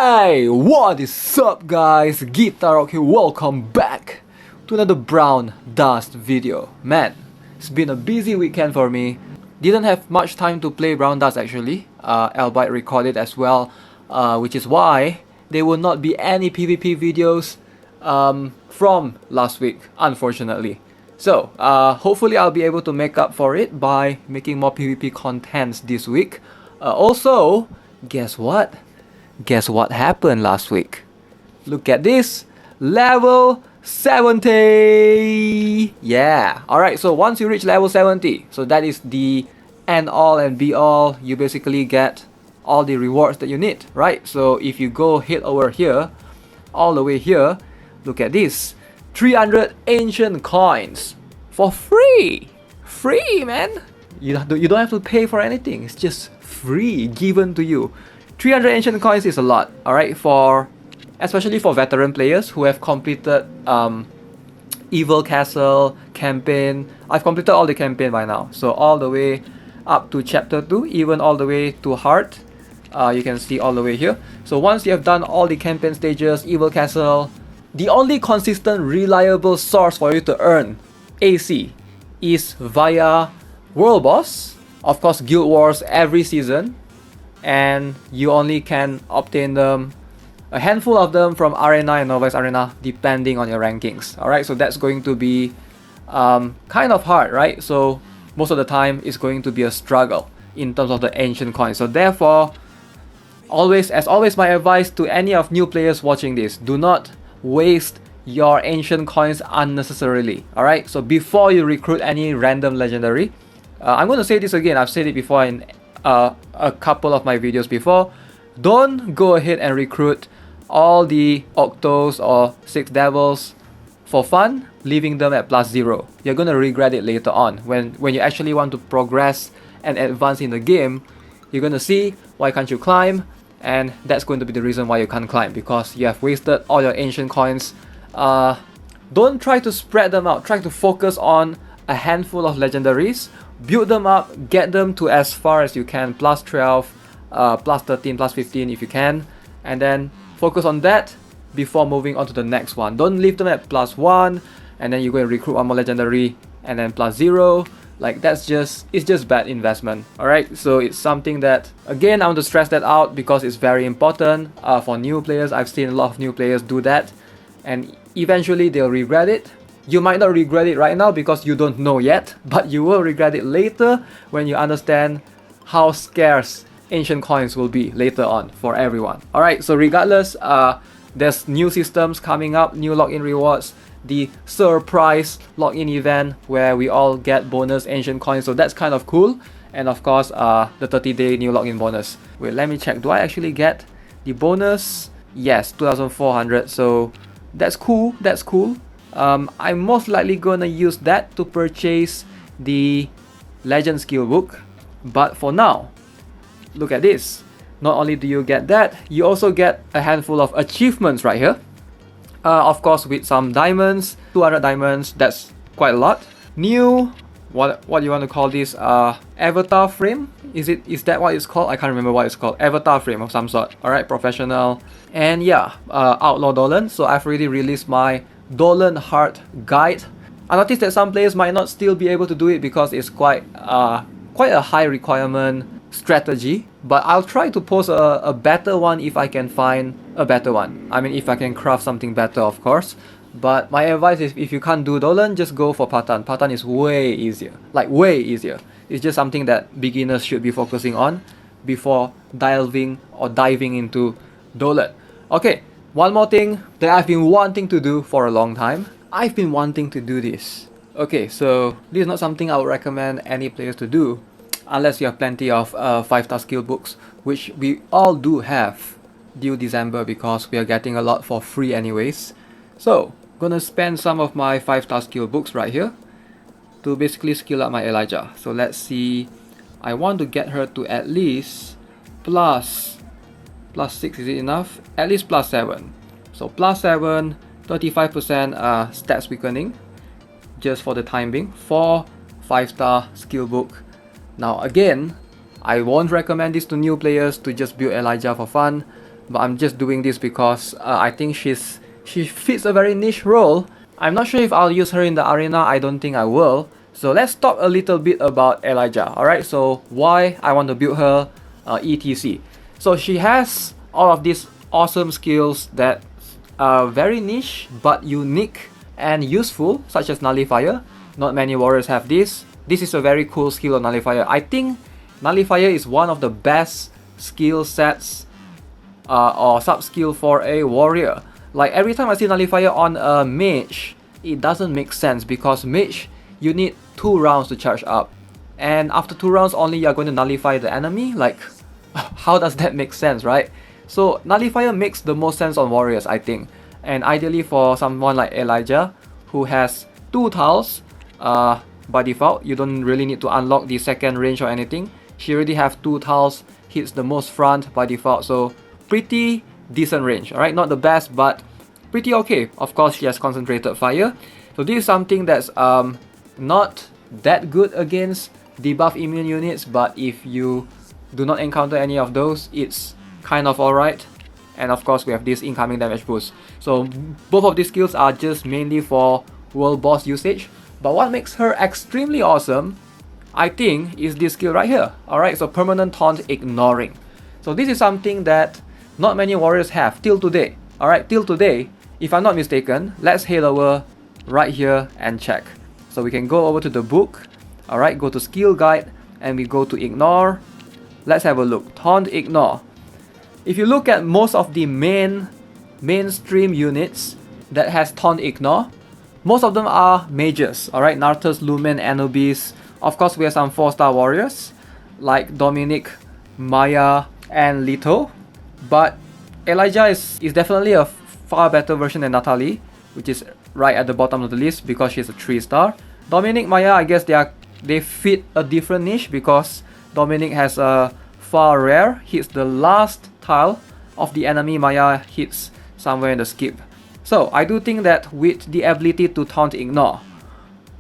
Hey, what is up guys? Guitar here, welcome back to another Brown Dust video. Man, it's been a busy weekend for me. Didn't have much time to play Brown Dust actually, albeit recorded as well, which is why there will not be any PvP videos from last week, unfortunately. So, hopefully I'll be able to make up for it by making more PvP contents this week. Also, guess what? Guess what happened last week? Look at this! Level 70! Yeah! Alright, so once you reach level 70, so that is the end all and be all, you basically get all the rewards that you need, right? So if you go head over here, all the way here, look at this. 300 ancient coins for free! Free, man! You don't have to pay for anything, it's just free, given to you. 300 ancient coins is a lot, alright, especially for veteran players who have completed Evil Castle campaign. I've completed all the campaign by now, so all the way up to chapter 2, even all the way to Heart. You can see all the way here. So once you have done all the campaign stages, Evil Castle, the only consistent, reliable source for you to earn AC is via World Boss, of course Guild Wars every season, and you only can obtain them, a handful of them, from Arena and Novice Arena depending on your rankings. Alright, so that's going to be kind of hard, right? So most of the time it's going to be a struggle in terms of the ancient coins. So therefore, as always my advice to any of new players watching this, do not waste your ancient coins unnecessarily. Alright, so before you recruit any random legendary, I'm going to say this again, I've said it before in a couple of my videos before, don't go ahead and recruit all the Octos or 6 Devils for fun, leaving them at +0. You're going to regret it later on. When you actually want to progress and advance in the game, you're going to see why can't you climb, and that's going to be the reason why you can't climb, because you have wasted all your ancient coins. Don't try to spread them out, try to focus on a handful of legendaries, build them up, get them to as far as you can, +12, +13, +15 if you can, and then focus on that before moving on to the next one. Don't leave them at +1 and then you go and recruit one more legendary and then +0. Like, it's just bad investment. Alright, so it's something that, again, I want to stress that out because it's very important for new players. I've seen a lot of new players do that and eventually they'll regret it. You might not regret it right now because you don't know yet, but you will regret it later when you understand how scarce ancient coins will be later on for everyone. Alright, so regardless, there's new systems coming up, new login rewards, the surprise login event where we all get bonus ancient coins, so that's kind of cool. And of course, the 30-day new login bonus. Wait, let me check, do I actually get the bonus? Yes, 2,400, so that's cool, that's cool. I'm most likely gonna use that to purchase the Legend skill book, but for now, look at this. Not only do you get that, you also get a handful of achievements right here. Of course, with some diamonds, 200 diamonds, that's quite a lot. New, what do you want to call this? Avatar frame? Is that what it's called? I can't remember what it's called. Avatar frame of some sort. Alright, professional. And yeah, Outlaw Dolan. So I've already released my Dolan Heart guide. I noticed that some players might not still be able to do it because it's quite a high requirement strategy, but I'll try to post a better one if I can find a better one. I mean, if I can craft something better, of course. But my advice is, if you can't do Dolan, just go for Patan. Patan is way easier, like way easier. It's just something that beginners should be focusing on before diving into Dolan. Okay, one more thing that I've been wanting to do for a long time. I've been wanting to do this. Okay, so this is not something I would recommend any players to do unless you have plenty of 5-star skill books, which we all do have due December because we are getting a lot for free anyways. So, gonna spend some of my 5-star skill books right here to basically skill up my Elija. So let's see, I want to get her to at least +6, is it enough? At least +7. So +7, 35% stats weakening, just for the time being, for 5-star skill book. Now again, I won't recommend this to new players to just build Elija for fun. but I'm just doing this because I think she fits a very niche role. I'm not sure if I'll use her in the arena, I don't think I will. So let's talk a little bit about Elija, alright? So why I want to build her, etc. So she has all of these awesome skills that are very niche but unique and useful, such as Nullifier. Not many warriors have this. This is a very cool skill of Nullifier. I think Nullifier is one of the best skill sets or sub-skill for a warrior. Like every time I see Nullifier on a mage, it doesn't make sense because mage, you need 2 rounds to charge up. And after 2 rounds only you're going to nullify the enemy? Like, how does that make sense, right? So Nullifier makes the most sense on warriors, I think. And ideally for someone like Elija, who has 2 tiles by default, you don't really need to unlock the second range or anything. She already have 2 tiles, hits the most front by default, so pretty decent range, alright? Not the best, but pretty okay. Of course, she has concentrated fire. So this is something that's not that good against debuff immune units, but if you do not encounter any of those, it's kind of alright. And of course, we have this incoming damage boost. So both of these skills are just mainly for world boss usage. But what makes her extremely awesome, I think, is this skill right here. Alright, so permanent taunt ignoring. So this is something that not many warriors have till today. Alright, till today, if I'm not mistaken, let's head over right here and check. So we can go over to the book. Alright, go to skill guide and we go to ignore. Let's have a look. Taunt ignore. If you look at most of the mainstream units that has taunt ignore, most of them are mages. Alright, Nartus, Lumen, Anubis. Of course, we have some 4-star warriors like Dominic, Maya, and Leto. But Elija is definitely a far better version than Natalie, which is right at the bottom of the list because she's a 3-star. Dominic, Maya, I guess they fit a different niche because Dominic has a far rare, hits the last tile of the enemy, Maya hits somewhere in the skip. So I do think that with the ability to taunt ignore,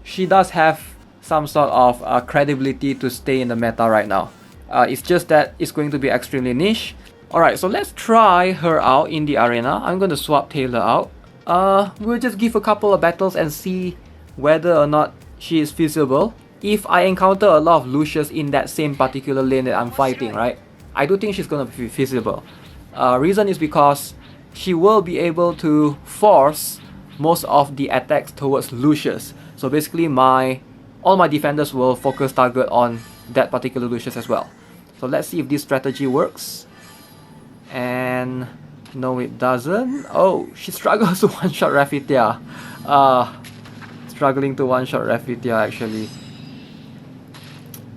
she does have some sort of credibility to stay in the meta right now. It's just that it's going to be extremely niche. Alright, so let's try her out in the arena. I'm going to swap Taylor out. We'll just give a couple of battles and see whether or not she is feasible. If I encounter a lot of Lucius in that same particular lane that I'm fighting, right, I do think she's gonna be feasible. Reason is because she will be able to force most of the attacks towards Lucius. So basically all my defenders will focus target on that particular Lucius as well. So let's see if this strategy works. And no, it doesn't. Oh, she struggles to one-shot Rafitia. Struggling to one-shot Rafitia actually.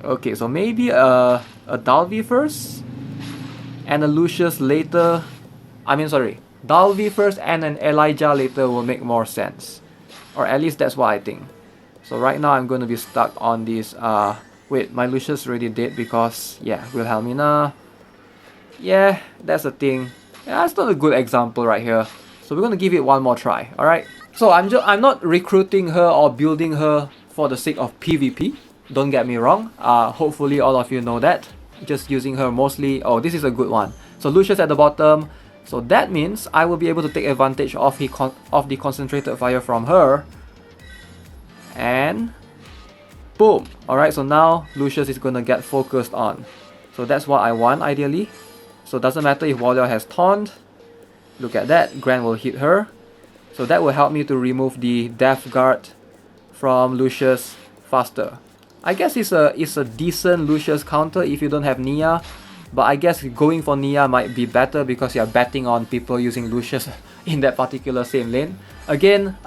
Okay, so maybe a Dalvi first and a Lucius later. Dalvi first and an Elija later will make more sense, or at least that's what I think. So right now I'm going to be stuck on this. Wait, my Lucius already dead because Wilhelmina. Yeah, that's the thing. Yeah, that's not a good example right here. So we're going to give it one more try. All right. So I'm not recruiting her or building her for the sake of PvP. Don't get me wrong, hopefully all of you know that. Just using her mostly. Oh, this is a good one. So Lucius at the bottom. So that means I will be able to take advantage of the concentrated fire from her. And boom. Alright, so now Lucius is going to get focused on. So that's what I want ideally. So it doesn't matter if Warrior has taunt. Look at that, Grand will hit her. So that will help me to remove the Death Guard from Lucius faster. I guess it's a decent Lucius counter if you don't have Nia, but I guess going for Nia might be better because you're betting on people using Lucius in that particular same lane. Again,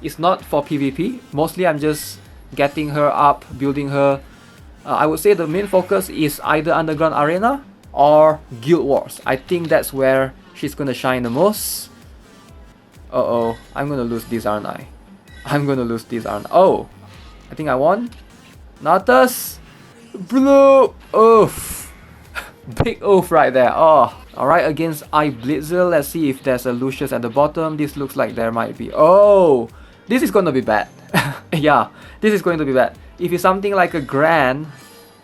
it's not for PvP. Mostly I'm just getting her up, building her. I would say the main focus is either Underground Arena or Guild Wars. I think that's where she's gonna shine the most. Uh-oh, I'm gonna lose this, aren't I? Oh, I think I won. Natus! Blue! Oof! Big oof right there. Oh, alright, against I Blitzer. Let's see if there's a Lucius at the bottom. This looks like there might be. Oh! This is gonna be bad. Yeah, this is going to be bad. If it's something like a Grand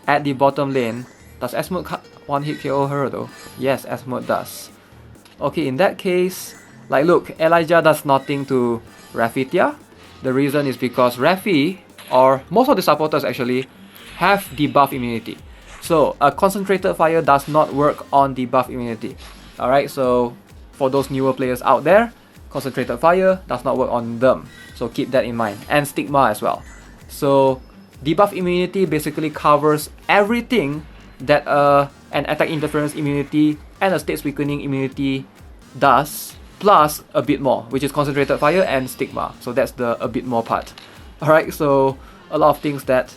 at the bottom lane, does Asmode one hit KO her though? Yes, Asmode does. Okay, in that case, like look, Elija does nothing to Raphithia. The reason is because Raphi, or most of the supporters actually, have debuff immunity. So a concentrated fire does not work on debuff immunity. Alright, so for those newer players out there, concentrated fire does not work on them. So keep that in mind. And stigma as well. So debuff immunity basically covers everything that an attack interference immunity and a states weakening immunity does, plus a bit more, which is concentrated fire and stigma. So that's the a bit more part. Alright, so a lot of things that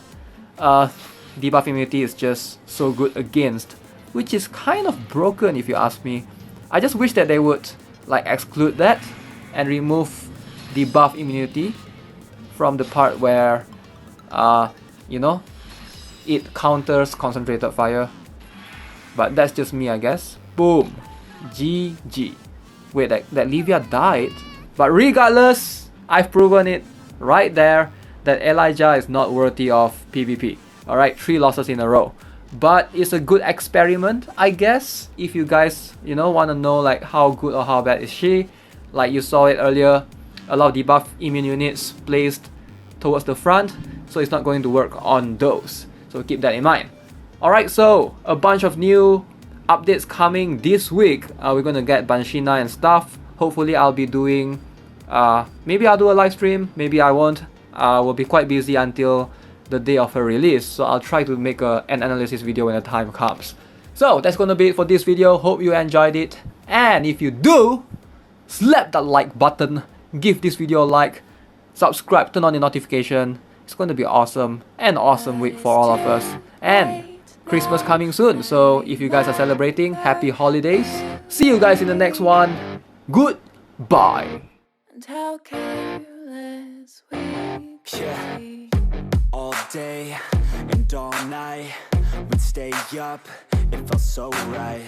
debuff immunity is just so good against, which is kind of broken if you ask me. I just wish that they would like exclude that and remove debuff immunity from the part where you know, it counters concentrated fire. But that's just me, I guess. Boom. GG. Wait, that Livia died. But regardless, I've proven it right there that Elija is not worthy of PvP. Alright, 3 losses in a row. But it's a good experiment, I guess, if you guys, you know, want to know like how good or how bad is she. Like you saw it earlier, a lot of debuff immune units placed towards the front, so it's not going to work on those. So keep that in mind. Alright, so a bunch of new updates coming this week. We're gonna get Banshina and stuff. Hopefully I'll be doing, maybe I'll do a live stream, maybe I won't. We'll be quite busy until the day of her release, so I'll try to make an analysis video when the time comes. So that's gonna be it for this video. Hope you enjoyed it, and if you do, slap that like button, give this video a like, subscribe, turn on the notification. It's going to be awesome, an awesome week for all of us, and Christmas coming soon. So if you guys are celebrating, happy holidays. See you guys in the next one. Goodbye. And how careless we Yeah, all day and all night we'd stay up, it felt so right.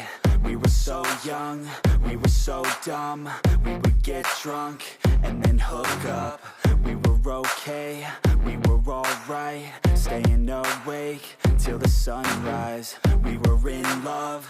We were so young, we were so dumb. We would get drunk and then hook up. We were okay, we were alright, staying awake till the sunrise. We were in love